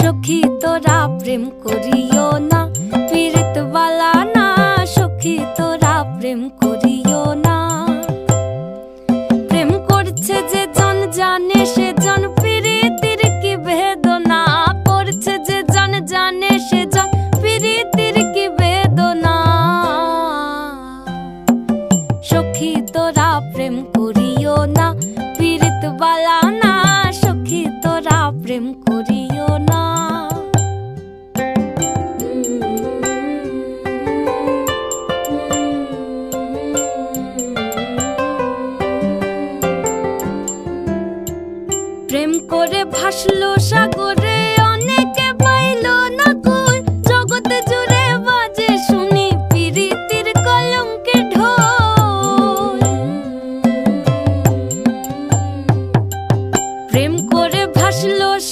সখী তোরা প্রেম করিও না, পীড়িত বালা না। সখী তোরা প্রেম করিও না। প্রেম করছে যে জন জানে সে জন, পীড়িতির কি বেদনা। করছে যে জন জানে সে জন, পীড়িতির কি বেদনা। সখী তোরা প্রেম করিও না, পীড়িত বালা না। সখী তোরা প্রেম করিও না। প্রেম করে ভাসলো